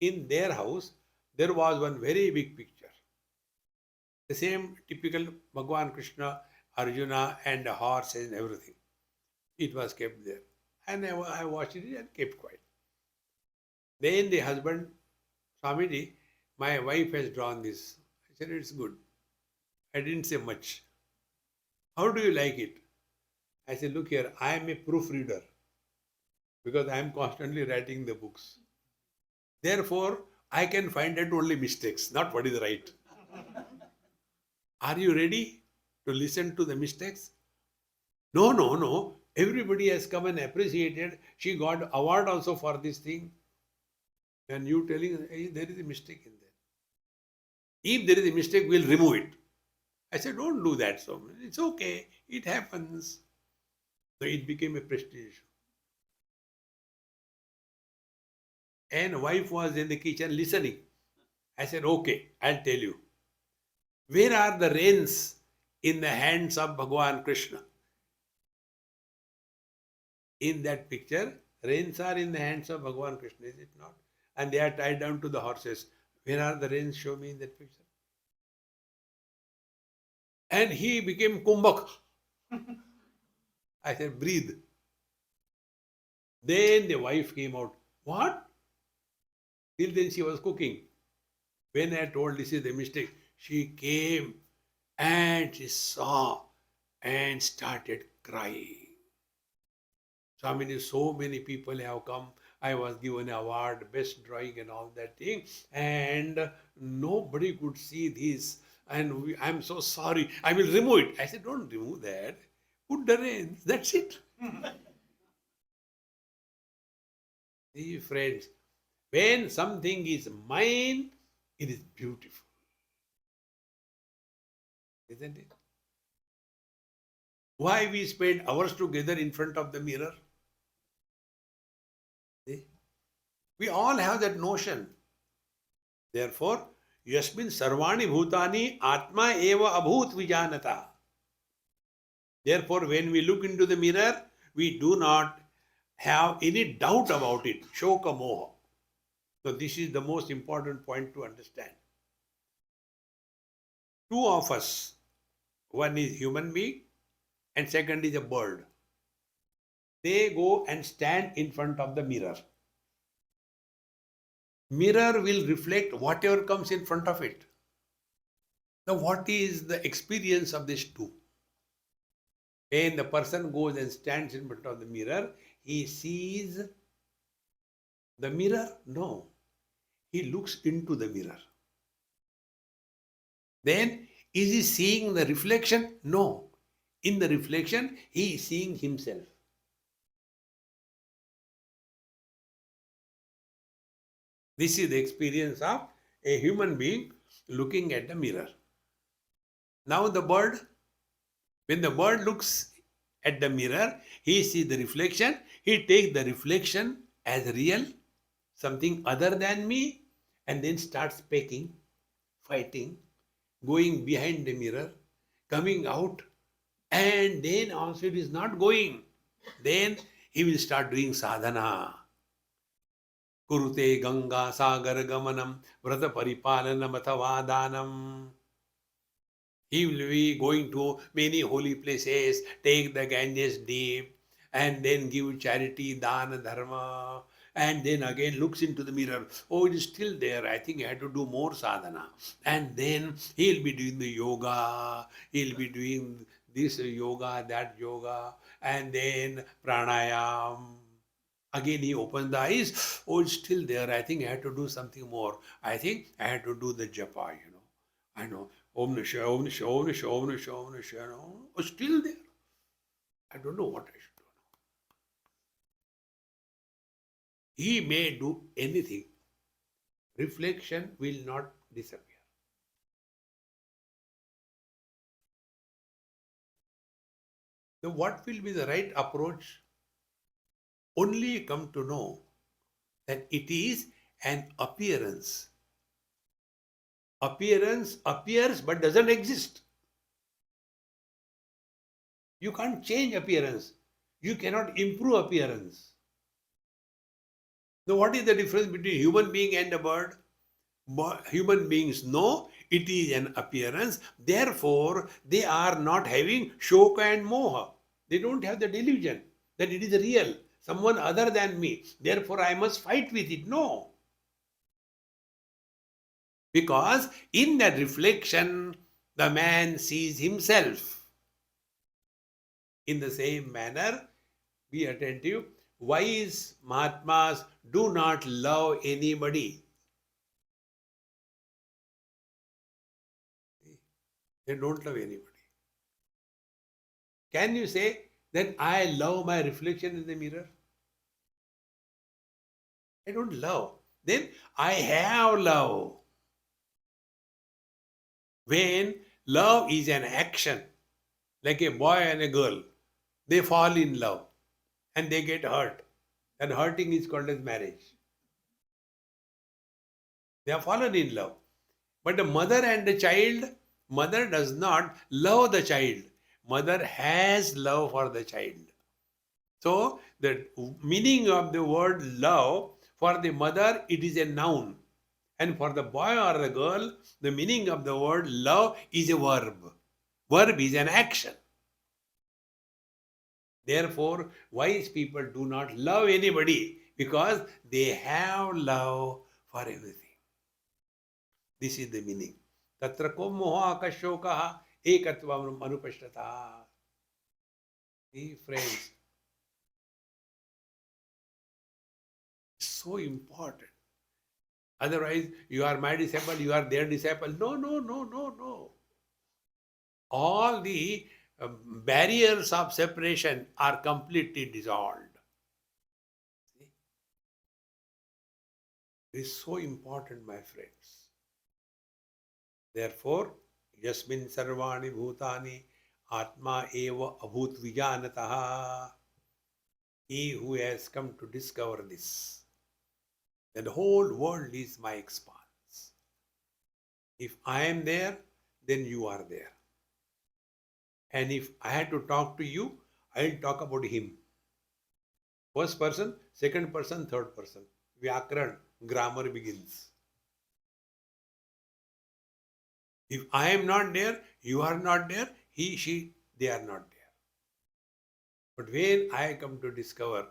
In their house, there was one very big picture. The same typical Bhagwan Krishna, Arjuna, and a horse and everything. It was kept there. And I watched it and kept quiet. Then the husband, Swamiji, my wife has drawn this. I said, it's good. I didn't say much. How do you like it? I said, look here, I am a proofreader because I am constantly writing the books. Therefore, I can find out only mistakes, not what is right. Are you ready to listen to the mistakes? No, no, no. Everybody has come and appreciated. She got award also for this thing. And you telling, hey, there is a mistake in there. If there is a mistake, we'll remove it. I said, don't do that, so it's okay. It happens. So it became a prestige issue. And wife was in the kitchen listening. I said, okay, I'll tell you. Where are the reins in the hands of Bhagavan Krishna? In that picture, reins are in the hands of Bhagavan Krishna, is it not? And they are tied down to the horses. Where are the reins? Show me in that picture. And he became Kumbhak. I said, breathe. Then the wife came out. What? Till then she was cooking. When I told this is the mistake, she came and she saw and started crying. Swami, so many people have come. I was given an award, best drawing and all that thing. And nobody could see this. And I'm so sorry. I will remove it. I said, don't remove that. Put the reins. That's it. See, friends, when something is mine, it is beautiful. Isn't it? Why we spend hours together in front of the mirror? See? We all have that notion. Therefore, yasmin sarvani bhutani atma eva abhut vijanata. Therefore, when we look into the mirror, we do not have any doubt about it. Shoka moha. So this is the most important point to understand. Two of us, one is human being and second is a bird. They go and stand in front of the mirror. Mirror will reflect whatever comes in front of it. Now, what is the experience of these two? When the person goes and stands in front of the mirror, he sees the mirror? No. He looks into the mirror. Then, is he seeing the reflection? No. In the reflection, he is seeing himself. This is the experience of a human being looking at the mirror. Now the bird, when the bird looks at the mirror, he sees the reflection. He takes the reflection as real, something other than me, and then starts pecking, fighting, going behind the mirror, coming out, and then also it is not going. Then he will start doing sadhana. Kurute Ganga Sagar Gamanam Vrata Paripalanam Athava Danam. He will be going to many holy places, take the Ganges deep, and then give charity, dana, dharma, and then again looks into the mirror. Oh, it is still there. I think I have to do more sadhana. And then he'll be doing the yoga, he'll be doing this yoga, that yoga, and then pranayam. Again, he opens the eyes. Oh, it's still there. I think I have to do something more. I think I have to do the japa, I know. Om Nisha, Om Nisha, Om Nisha, Om Nisha, Om Nisha. Oh, still there. I don't know what I should do now. He may do anything. Reflection will not disappear. So what will be the right approach? Only come to know that it is an appearance. Appearance appears but doesn't exist. You can't change appearance. You cannot improve appearance. Now, what is the difference between human being and a bird? Human beings know it is an appearance, therefore, they are not having shoka and moha. They don't have the delusion that it is real, someone other than me, therefore, I must fight with it. No. Because in that reflection, the man sees himself. In the same manner, be attentive. Wise Mahatmas do not love anybody. They don't love anybody. Can you say that I love my reflection in the mirror? I don't love. Then I have love. When love is an action, like a boy and a girl, they fall in love and they get hurt. And hurting is called as marriage. They have fallen in love. But the mother and the child, mother does not love the child. Mother has love for the child. So the meaning of the word love for the mother, it is a noun. And for the boy or the girl, the meaning of the word love is a verb. Verb is an action. Therefore, wise people do not love anybody because they have love for everything. This is the meaning. Tatra ko moha akashokaha ekatvam anupashtata. See, friends, so important. Otherwise, you are my disciple, you are their disciple. No, no, no, no, no. All the barriers of separation are completely dissolved. It is so important, my friends. Therefore, yasmin sarvani bhutani atma eva abhut vijanataha. He who has come to discover this, that the whole world is my expanse. If I am there, then you are there. And if I had to talk to you, I'll talk about him. First person, second person, third person. Vyakaran, grammar begins. If I am not there, you are not there, he, she, they are not there. But when I come to discover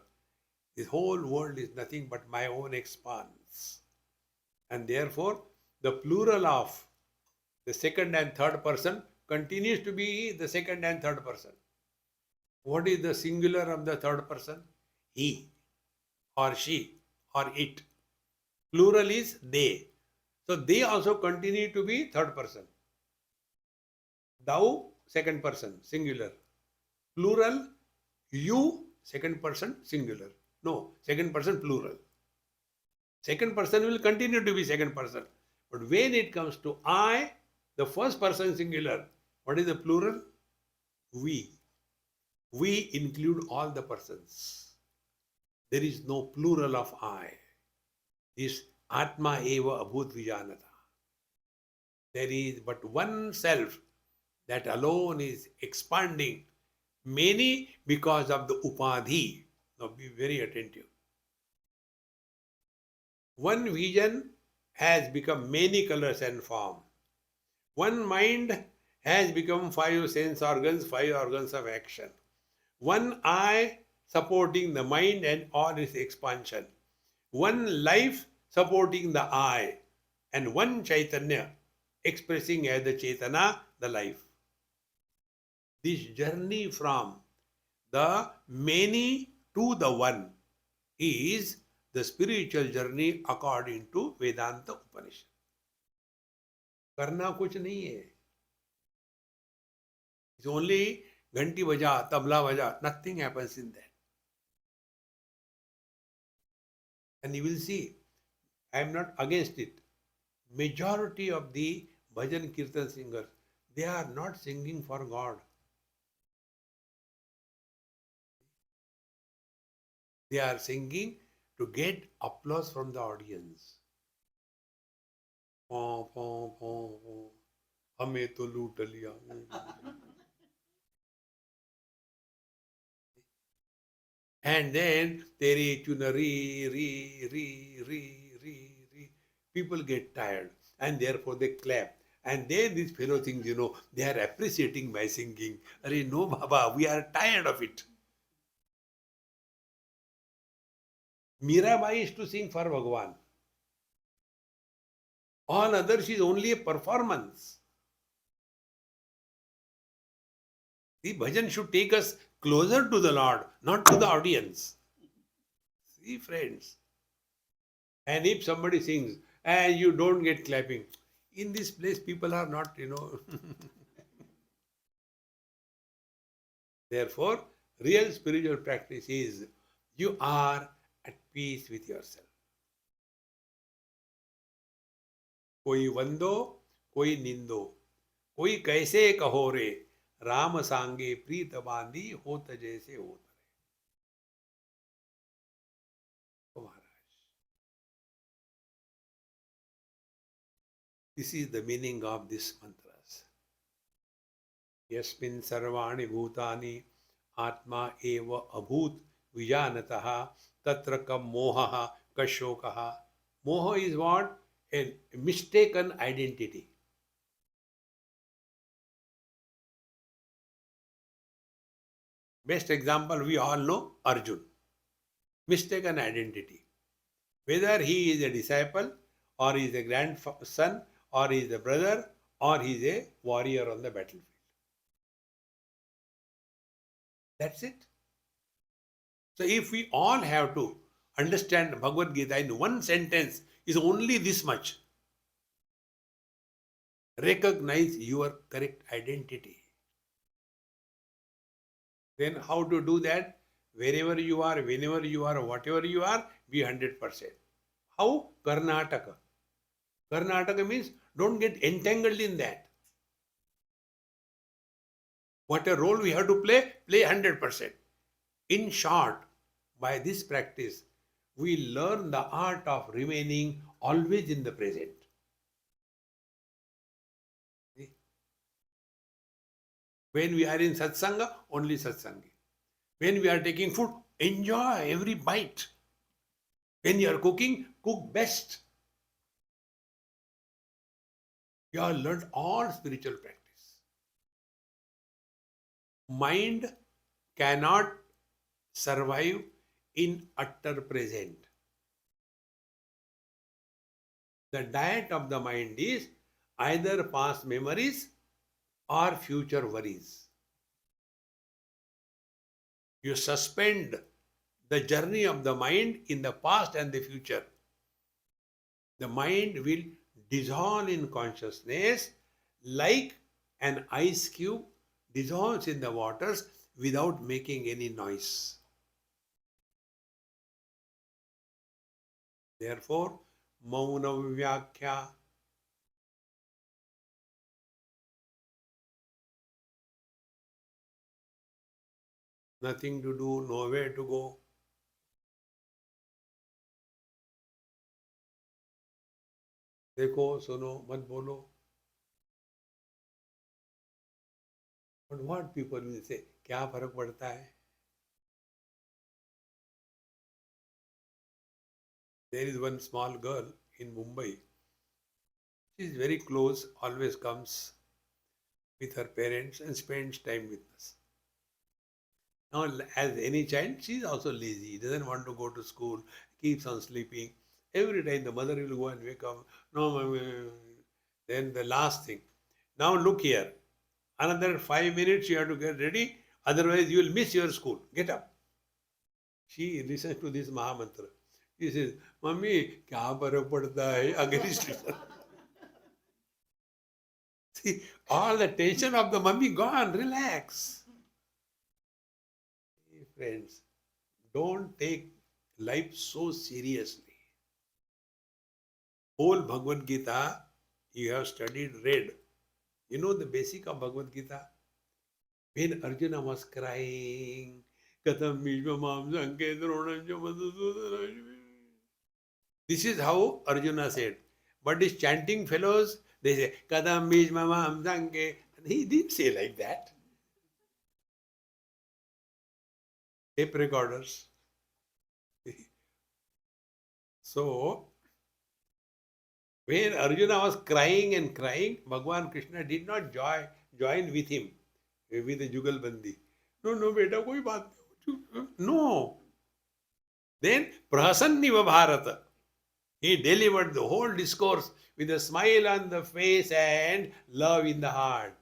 this whole world is nothing but my own expanse, and therefore the plural of the second and third person continues to be the second and third person. What is the singular of the third person? He or she or it. Plural is they. So they also continue to be third person. Thou, second person, singular. Plural, you, second person, singular. No, second person, plural. Second person will continue to be second person. But when it comes to I, the first person singular, what is the plural? We. We include all the persons. There is no plural of I. This Atma eva abhut vijanata. There is but one self that alone is expanding many because of the upadhi. Now be very attentive. One vision has become many colors and form. One mind has become five sense organs, five organs of action. One eye supporting the mind and all its expansion. One life supporting the eye. And one Chaitanya expressing as the Chaitana, the life. This journey from the many to the one is the spiritual journey according to Vedanta Upanishad. करना कुछ नहीं है. It's only घंटी बजा, तबला बजा. Nothing happens in that. And you will see, I am not against it. Majority of the bhajan kirtan singers, they are not singing for God. They are singing to get applause from the audience. हमें तो लूट लिया. And then Teri Chunari, re. People get tired and therefore they clap. And then this fellow thinks, they are appreciating my singing. Arey, no, Baba, we are tired of it. Mirabai is to sing for Bhagavan. All others is only a performance. The bhajan should take us closer to the Lord, not to the audience. See, friends. And if somebody sings and you don't get clapping, in this place people are not. Therefore, real spiritual practice is you are at peace with yourself. कोई वंदो कोई निंदो कोई कैसे कहो रे राम सांगे प्रीत बांधी होत जैसे होत रे. Oh, Maharaj. This is the meaning of this mantras. यस्मिन् सर्वाणि भूतानि आत्मा एव अभूत विजानतः तत्र कम मोहः कशोकः. Moha is what? A mistaken identity. Best example we all know, Arjun. Mistaken identity. Whether he is a disciple or he is a grandson or he is a brother or he is a warrior on the battlefield. That's it. So if we all have to understand Bhagavad Gita in one sentence is only this much. Recognize your correct identity. Then how to do that? Wherever you are, whenever you are, whatever you are, be 100%. How? Karnataka. Karnataka means don't get entangled in that. What a role we have to play 100%. In short, by this practice, we learn the art of remaining always in the present. See? When we are in satsanga, only satsangi. When we are taking food, enjoy every bite. When you are cooking, cook best. You have learned all spiritual practice. Mind cannot survive in utter present. The diet of the mind is either past memories or future worries. You suspend the journey of the mind in the past and the future. The mind will dissolve in consciousness like an ice cube dissolves in the waters without making any noise. Therefore, Mauna Vyakhya. Nothing to do, nowhere to go. देखो सुनो मत बोलो. But what people will say, क्या फर्क पड़ता है? There is one small girl in Mumbai. She is very close, always comes with her parents and spends time with us. Now, as any child, she is also lazy, doesn't want to go to school, keeps on sleeping. Every time the mother will go and wake up. No, mommy. Then the last thing. Now look here. Another 5 minutes you have to get ready. Otherwise you will miss your school. Get up. She listens to this Mahamantra. She says, Mummy, kya farak padta hai? Against it. See, all the tension of the mummy gone. Relax. Friends, don't take life so seriously. Whole Bhagavad Gita you have studied, read. You know the basic of Bhagavad Gita? When Arjuna was crying, Katham Bhishmamam Sanke Dronam cha Madhusudana. This is how Arjuna said. But these chanting fellows, they say, Katham Bhishmamam Sanke. He didn't say like that. tape recorders. So, when Arjuna was crying and crying, Bhagwan Krishna did not join with him with the Jugalbandi. No, no, beta, koi baat nahi. No. Then Prasanniva Bharata. He delivered the whole discourse with a smile on the face and love in the heart.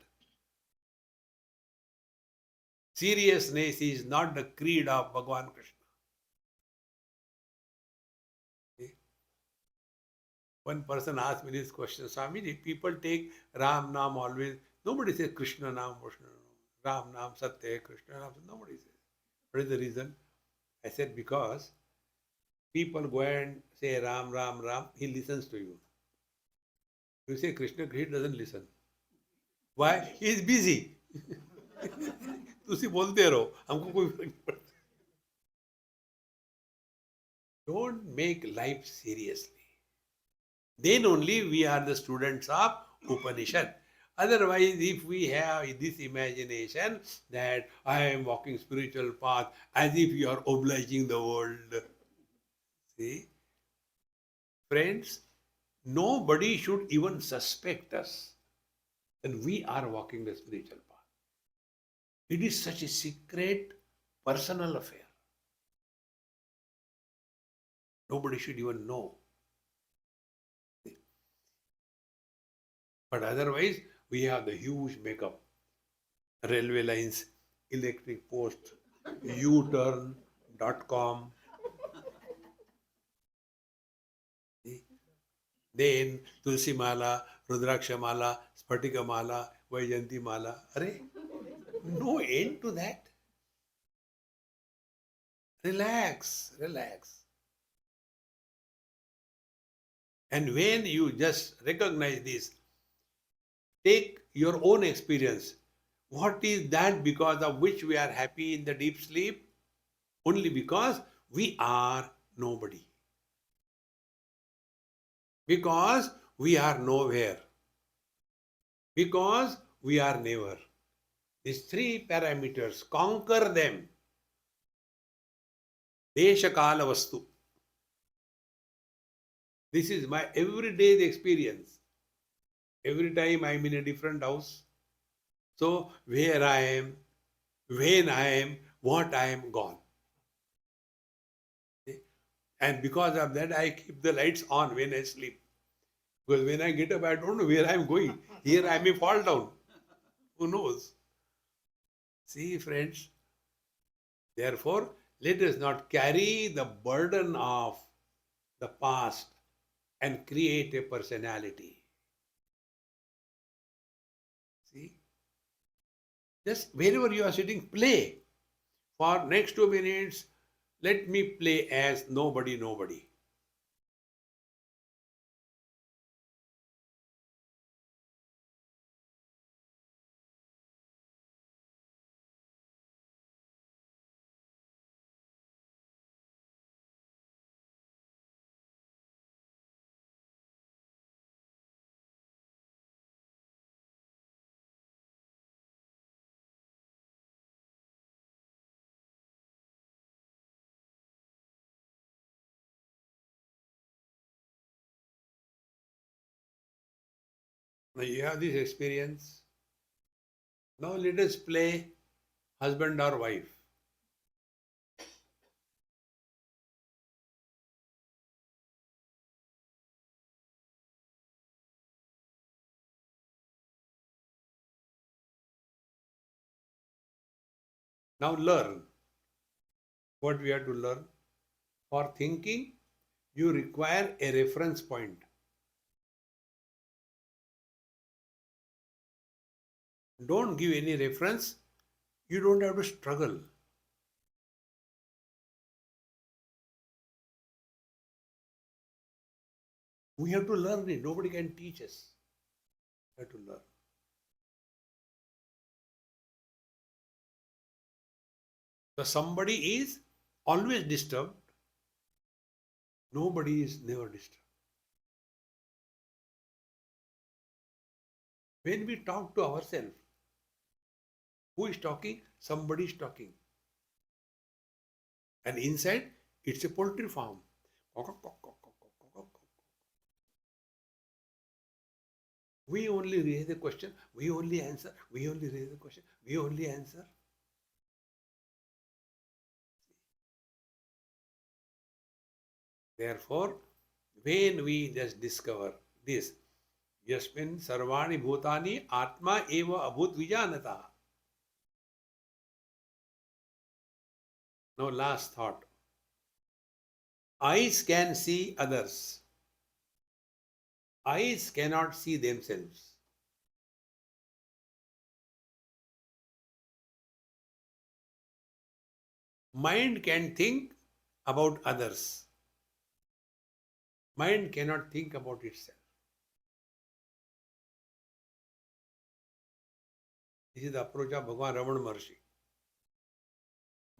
Seriousness is not the creed of Bhagwan Krishna. One person asked me this question, Swami, if people take Ram Nam always, nobody says Krishna Nam, Krishna Nam, Ram Nam, Satya, Krishna Nam, nobody says. What is the reason? I said, because people go and say Ram, Ram, Ram, he listens to you. You say Krishna, he doesn't listen. Why? He is busy. तुसी बोलते रहो हमको कोई फर्क नहीं पड़ता. Don't make life seriously. Then only we are the students of Upanishad. Otherwise, if we have this imagination that I am walking spiritual path as if you are obliging the world. See? Friends, nobody should even suspect us that we are walking the spiritual path. It is such a secret, personal affair. Nobody should even know. But otherwise, we have the huge makeup. Railway lines, electric post, U-turn.com. Then Tulsi Mala, Rudraksha Mala, Spatika Mala, Vaijanti Mala. Arey, no end to that. Relax, relax. And when you just recognize this, take your own experience. What is that because of which we are happy in the deep sleep? Only because we are nobody. Because we are nowhere. Because we are never. These three parameters, conquer them. Desha Kala Vastu. This is my everyday experience. Every time I am in a different house. So, where I am, when I am, what I am, gone. And because of that, I keep the lights on when I sleep. Because when I get up, I don't know where I am going. Here I may fall down. Who knows? See, friends. Therefore, let us not carry the burden of the past and create a personality. See? Just wherever you are sitting, play. For next 2 minutes, let me play as nobody, nobody. Now you have this experience. Now let us play husband or wife. Now learn what we have to learn. For thinking, you require a reference point. Don't give any reference. You don't have to struggle. We have to learn it. Nobody can teach us. We have to learn. So somebody is always disturbed. Nobody is never disturbed. When we talk to ourselves, who is talking? Somebody is talking. And inside, it's a poultry farm. We only raise the question, we only answer, we only raise the question, we only answer. Therefore, when we just discover this, yasmin sarvani bhutani atma eva abhut vijanata. Now, last thought. Eyes can see others. Eyes cannot see themselves. Mind can think about others. Mind cannot think about itself. This is the approach of Bhagavan Ramana Maharshi.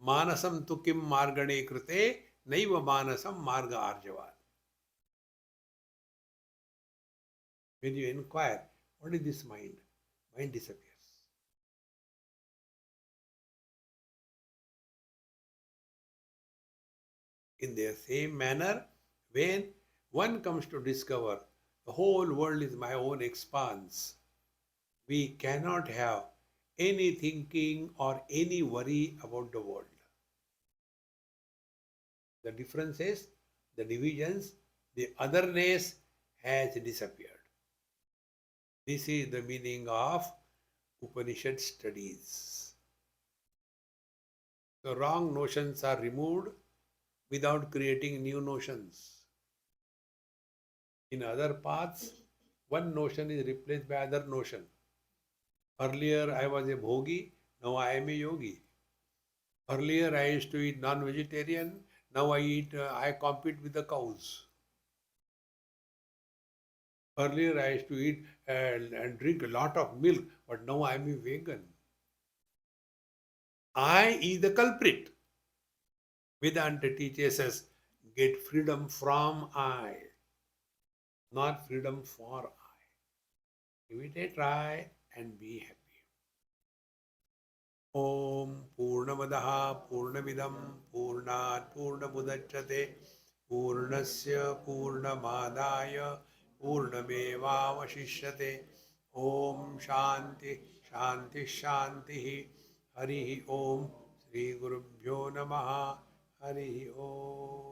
Manasam tu kim margane krute naiva manasam marga arjavat. When you inquire, what is this mind? Mind disappears. In the same manner, when one comes to discover the whole world is my own expanse, we cannot have any thinking or any worry about the world. The difference is the divisions, the otherness has disappeared. This is the meaning of Upanishad studies. The wrong notions are removed without creating new notions. In other paths, one notion is replaced by other notion. Earlier I was a bhogi, now I am a yogi. Earlier I used to eat non-vegetarian, now I compete with the cows. Earlier I used to eat and drink a lot of milk, but now I am a vegan. I is the culprit. Vedanta teaches us get freedom from I, not freedom for I. Give it a try and be happy. Om Purnamadaha Purnamidam Purnat Purnamudachyate Purnasya Purnamadaya Purnamevavashishyate. Om Shanti Shanti Shanti Hari Om Sri Gurubhyo Namaha Hari Om.